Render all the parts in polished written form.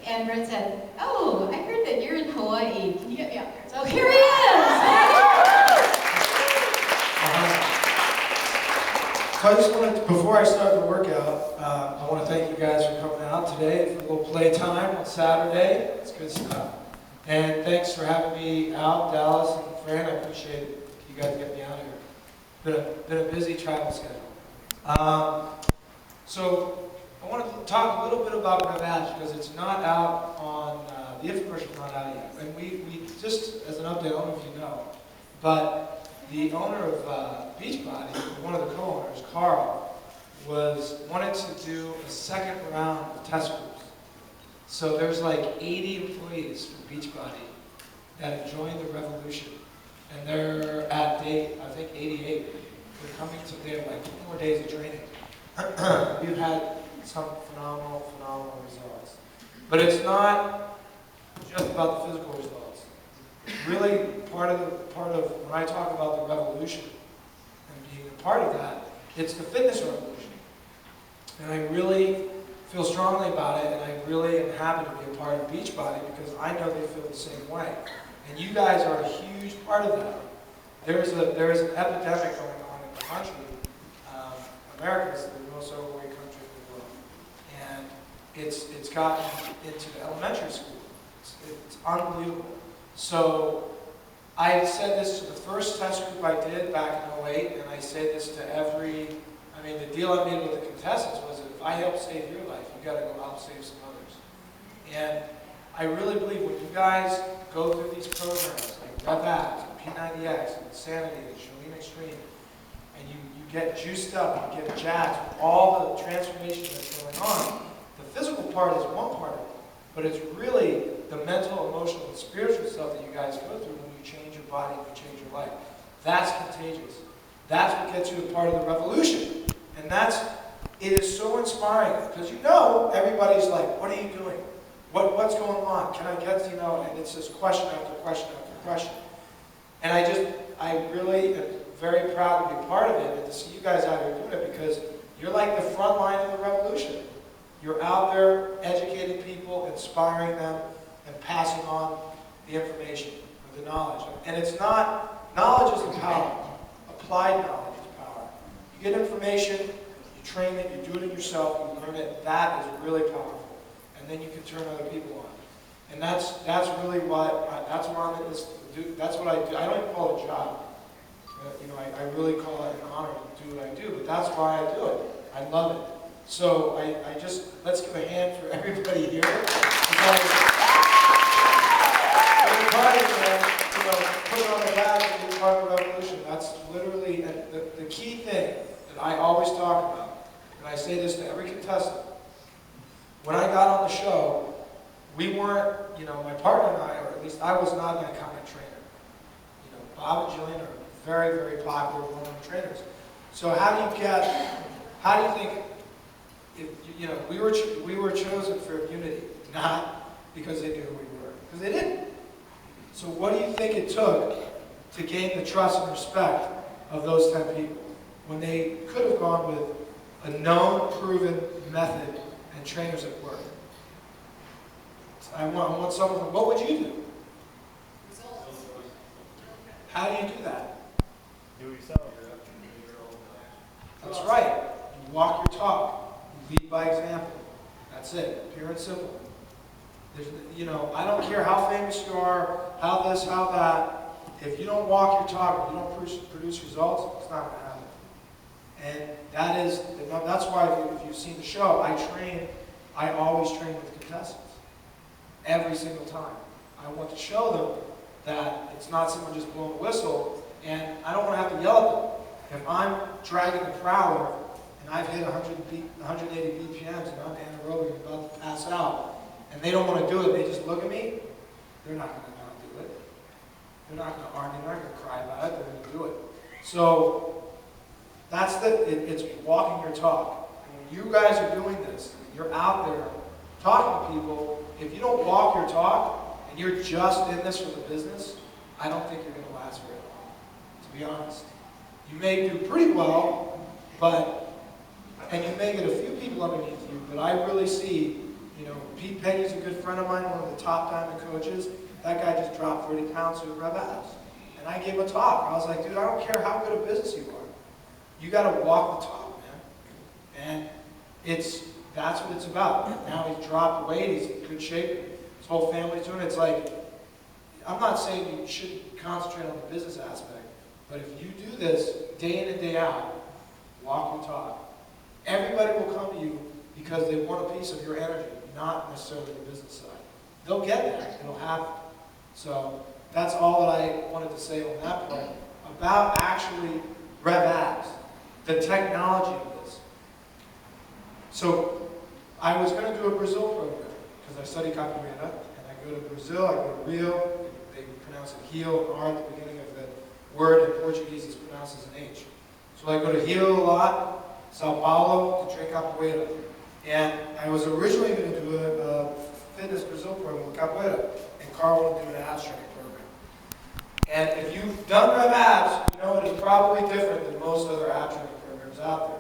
And Brett said, oh, I heard that you're in Hawaii. Can you get me out there? So here he is! So I just wanted to, before I start the workout, I want to thank you guys for coming out today for a little playtime on Saturday. It's good stuff. And thanks for having me out, Dallas and Fran. I appreciate you guys getting me out here. Been a busy travel schedule. So I want to talk a little bit about RevAbs because it's not out on, the infomercial's not out yet. And we just as an update, I don't know if you know, but the owner of Beachbody, one of the co-owners, Carl, wanted to do a second round of test groups. So there's like 80 employees from Beachbody that have joined the revolution. And they're at day, I think, 88. They're coming to, they have like 2 more days of training. We've had some phenomenal results. But it's not just about the physical results. Really, part of when I talk about the revolution and being a part of that, it's the fitness revolution. And I really feel strongly about it, and I really am happy to be a part of Beachbody because I know they feel the same way. And you guys are a huge part of that. There is an epidemic going on in the country. America is the most overweight country in the world. And it's gotten into the elementary school. It's unbelievable. So I said this to the first test group I did back in '08, and I say this to the deal I made with the contestants was that if I help save your life, you got to go help save some others. And I really believe when you guys go through these programs like RevAbs, and P90X, and Insanity, and Chalene Extreme, and you get juiced up, you get jacked with all the transformation that's going on, the physical part is one part of it, but it's really the mental, emotional, and spiritual stuff that you guys go through when you change your body, when you change your life. That's contagious. That's what gets you a part of the revolution. And it is so inspiring because everybody's like, what are you doing? What's going on? Can I get, and it's just question after question after question. And I really am very proud to be part of it and to see you guys out here doing it because you're like the front line of the revolution. You're out there educating people, inspiring them, and passing on the information or the knowledge. And it's not, knowledge isn't power. Applied knowledge is power. You get information, you train it, you do it yourself, you learn it, that is really powerful. And then you can turn other people on. And that's really that's what I'm in this, that's what I do. I don't even call it a job. I really call it an honor to do what I do, but that's why I do it. I love it. So let's give a hand for everybody here. Put it on the back and be part of the revolution. That's literally the key thing that I always talk about, and I say this to every contestant. When I got on the show, we weren't, my partner and I, or at least I was not an iconic trainer. Bob and Jillian are very, very popular women trainers. So how do you think, we were chosen for immunity, not because they knew who we were, because they didn't. So what do you think it took to gain the trust and respect of those 10 people when they could have gone with a known, proven method and trainers that work? I want someone, what would you do? How do you do that? Do it yourself. That's right. You walk your talk. You lead by example. That's it. Pure and simple. I don't care how famous you are, how this, how that. If you don't walk your talk, if you don't produce results, it's not going to happen. And that's why if you've seen the show, I always train with contestants. Every single time. I want to show them that it's not someone just blowing a whistle, and I don't want to have to yell at them. If I'm dragging a prowler, and I've hit 180 BPMs, and I'm anaerobic and about to pass out, and they don't want to do it, they just look at me, they're not going to not do it. They're not going to argue, they're not going to cry about it, they're going to do it. So, it's walking your talk. And when you guys are doing this, you're out there talking to people. If you don't walk your talk, and you're just in this for the business, I don't think you're going to last very long, to be honest. You may do pretty well, and you may get a few people underneath you, but I really see You know, Pete Penny's a good friend of mine, one of the top diamond coaches. That guy just dropped 30 pounds with RevAbs. And I gave him a talk. I was like, dude, I don't care how good a business you are. You got to walk the talk, man. And that's what it's about. Now he's dropped weight. He's in good shape. His whole family's doing it. It's like, I'm not saying you should concentrate on the business aspect, but if you do this day in and day out, walk the talk, everybody will come to you because they want a piece of your energy, not necessarily the business side. They'll get that. It'll happen. So that's all that I wanted to say on that point about actually RevAbs, the technology of this. So I was going to do a Brazil program because I study capoeira, and I go to Brazil, I go to Rio, they pronounce it heel, and R at the beginning of the word. In Portuguese it's pronounced as an H. So I go to Rio a lot, Sao Paulo, to train capoeira. And I was originally going to do a fitness Brazil program with capoeira, and Carl wanted to do an abs training program. And if you've done RevAbs, you know it is probably different than most other ab training programs out there.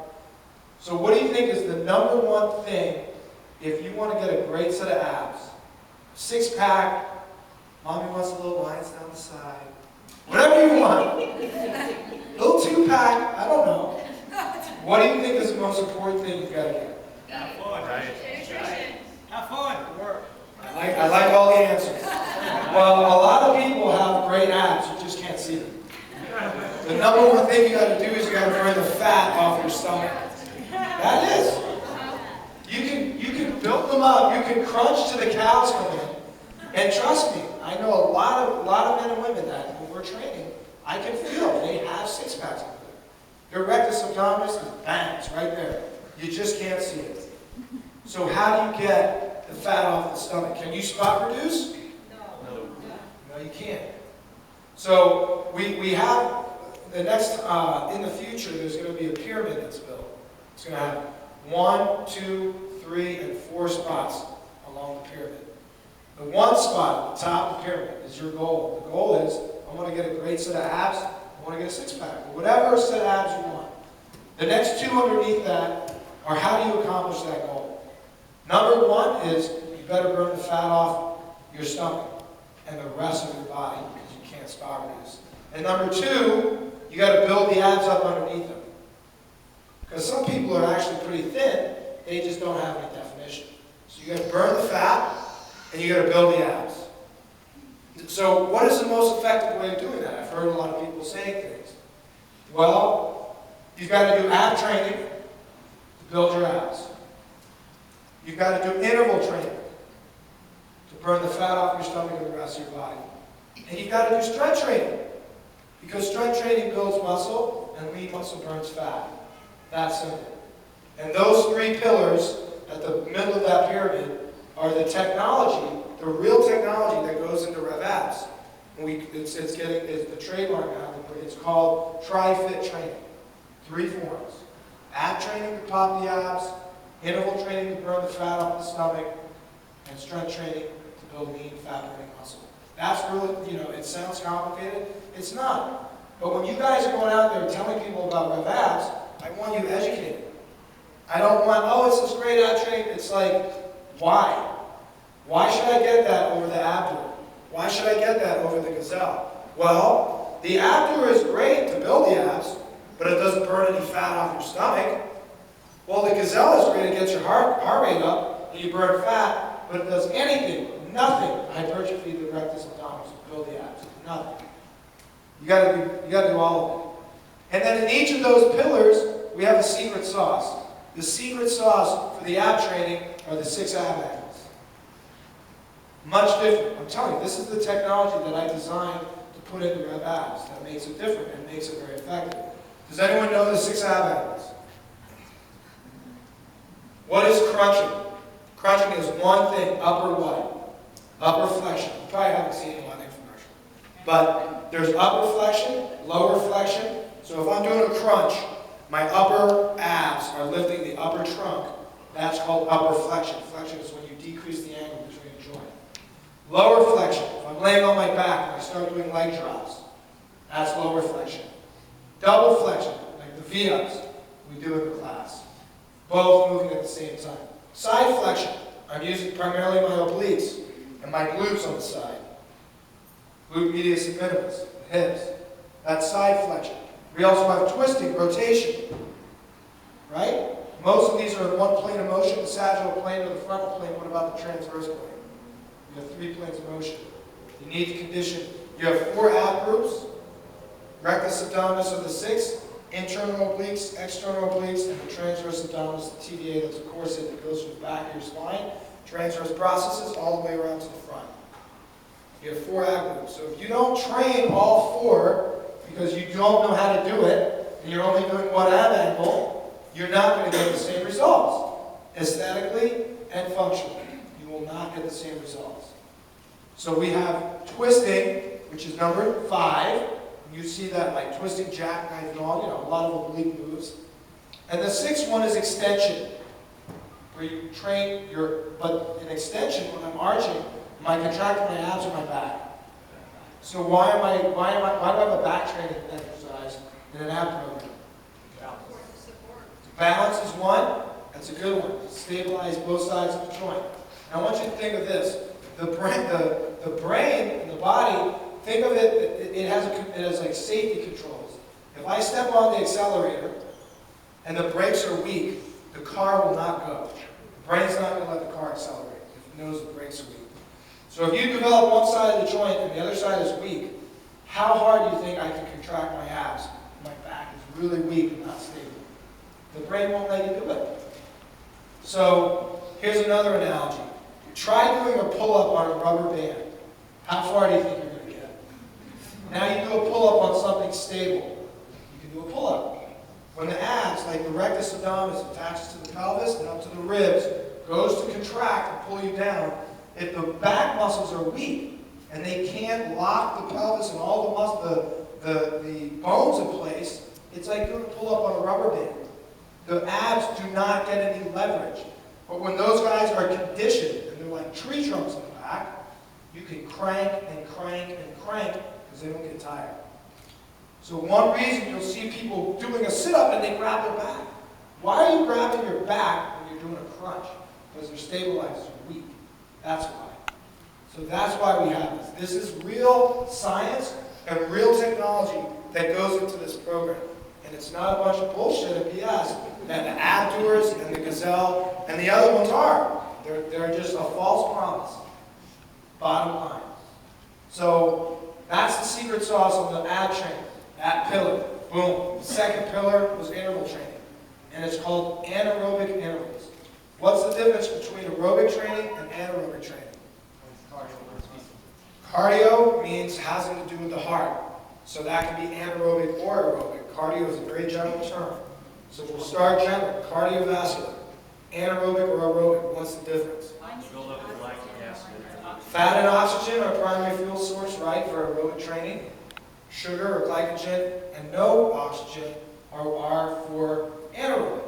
So what do you think is the number one thing if you want to get a great set of abs? Six-pack, mommy wants a little lines down the side, whatever you want. A little two-pack, I don't know. What do you think is the most important thing you've got to get? Have fun. Have fun. Work. I like all the answers. Well, a lot of people have great abs, you just can't see them. The number one thing you got to do is you got to burn the fat off your stomach. That is. You can build them up. You can crunch till the cows come in. And trust me, I know a lot of men and women that when we're training, I can feel they have six packs over there. Their rectus abdominis is bang, it's right there. You just can't see it. So how do you get the fat off the stomach? Can you spot reduce? No. No, you can't. So we have the next in the future. There's going to be a pyramid that's built. It's going to have 1, 2, 3, and 4 spots along the pyramid. The one spot at the top of the pyramid is your goal. The goal is, I want to get a great set of abs, I want to get a six-pack, whatever set of abs you want. The next two underneath that are how do you accomplish that goal. Number one is you better burn the fat off your stomach and the rest of your body because you can't spot reduce. And number two, you got to build the abs up underneath them. Because some people are actually pretty thin, they just don't have any definition. So you got to burn the fat, and you got to build the abs. So what is the most effective way of doing that? I've heard a lot of people saying things. Well, you've got to do ab training to build your abs. You've got to do interval training to burn the fat off your stomach and the rest of your body. And you've got to do strength training because strength training builds muscle and lean muscle burns fat. That's simple. And those three pillars at the middle of that pyramid are the technology, the real technology that goes into RevAbs. It's the trademark now. It's called Tri-Fit Training. 3 forms. Ab training to pop the abs, interval training to burn the fat off the stomach, and strength training to build lean, fat-burning muscle. That's really, it sounds complicated. It's not. But when you guys are going out there telling people about RevAbs, I want you educated. I don't want, it's this great ab training. It's like, why? Why should I get that over the abdomen? Why should I get that over the gazelle? Well, the abdomen is great to build the abs, but it doesn't burn any fat off your stomach. Well, the gazelle is great to get your heart rate up, and you burn fat, but it does anything, nothing, hypertrophy the rectus abdominis to build the abs. Nothing. You gotta do all of it. And then in each of those pillars, we have a secret sauce. The secret sauce for the ab training are the 6 ab angles. Much different. I'm telling you, this is the technology that I designed to put into RevAbs that makes it different and makes it very effective. Does anyone know the 6 ab angles? What is crunching? Crunching is one thing, upper what? Upper flexion. You probably haven't seen a lot of infomercial. But there's upper flexion, lower flexion. So if I'm doing a crunch, my upper abs are lifting the upper trunk. That's called upper flexion. Flexion is when you decrease the angle between a joint. Lower flexion, if I'm laying on my back and I start doing leg drops, that's lower flexion. Double flexion, like the V-ups we do in the class. Both moving at the same time. Side flexion, I'm using primarily my obliques and my glutes on the side. Glute medius and minimus, the hips. That's side flexion. We also have twisting, rotation. Right? Most of these are in one plane of motion, the sagittal plane or the frontal plane. What about the transverse plane? You have 3 planes of motion. You need to condition. You have 4 ab groups. Rectus abdominis are the 6. Internal obliques, external obliques, and the transverse abdominis, the TVA, that's a corset that goes from the back of your spine. Transverse processes all the way around to the front. You have 4 ab groups. So if you don't train all 4 because you don't know how to do it, and you're only doing one ab angle, you're not going to get the same results. Aesthetically and functionally, you will not get the same results. So we have twisting, which is number 5. You see that like twisting, jackknife, and all, a lot of oblique moves. And the 6th one is extension, where you train but in extension, when I'm arching, am I contracting my abs or my back? So why do I have a back training exercise and an ab program? Balance is one. That's a good one. Stabilize both sides of the joint. Now I want you to think of this. The brain and the body, think of it, it has like safety controls. If I step on the accelerator and the brakes are weak, the car will not go. The brain's not going to let the car accelerate if it knows the brakes are weak. So if you develop one side of the joint and the other side is weak, how hard do you think I can contract my abs? My back is really weak and not stable. The brain won't let you do it. So here's another analogy. Try doing a pull-up on a rubber band. How far do you think you're going to get? Now you do a pull-up on something stable. You can do a pull-up. When the abs, like the rectus abdominis, attaches to the pelvis and up to the ribs, goes to contract and pull you down, if the back muscles are weak and they can't lock the pelvis and all the bones in place, it's like doing a pull-up on a rubber band. The abs do not get any leverage. But when those guys are conditioned, and they're like tree trunks in the back, you can crank and crank and crank because they don't get tired. So one reason you'll see people doing a sit-up and they grab their back. Why are you grabbing your back when you're doing a crunch? Because their stabilizers are weak. That's why. So that's why we have this. This is real science and real technology that goes into this program. And it's not a bunch of bullshit and BS that the Abdoers and the Gazelle and the other ones are. They're just a false promise. Bottom line. So that's the secret sauce of the ab training. That pillar. Boom. The second pillar was interval training. And it's called anaerobic intervals. What's the difference between aerobic training and anaerobic training? Cardio means having to do with the heart. So that can be anaerobic or aerobic. Cardio is a very general term. So we'll start general. Cardiovascular. Anaerobic or aerobic. What's the difference? Fat and oxygen are primary fuel source, right, for aerobic training. Sugar or glycogen and no oxygen are for anaerobic.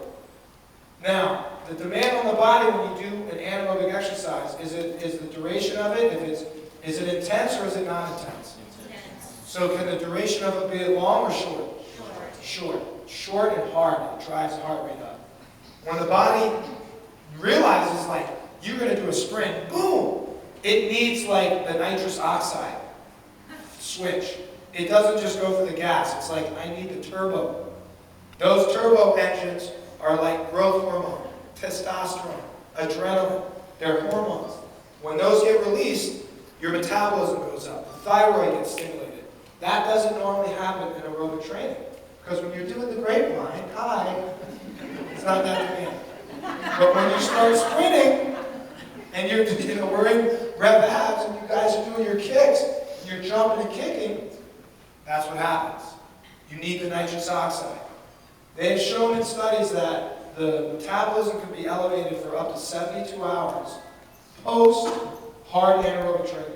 Now, the demand on the body when you do an anaerobic exercise, is the duration of it, is it intense or is it not intense? So can the duration of it be long or short? Short. Short and hard. It drives the heart rate up. When the body realizes, like, you're going to do a sprint, boom! It needs, like, the nitrous oxide switch. It doesn't just go for the gas. It's like, I need the turbo. Those turbo engines are like growth hormone, testosterone, adrenaline. They're hormones. When those get released, your metabolism goes up. The thyroid gets stimulated. That doesn't normally happen in aerobic training. Because when you're doing the grapevine, it's not that demanding. But when you start sprinting, and we're in RevAbs, and you guys are doing your kicks, and you're jumping and kicking, that's what happens. You need the nitrous oxide. They've shown in studies that the metabolism can be elevated for up to 72 hours post hard anaerobic training.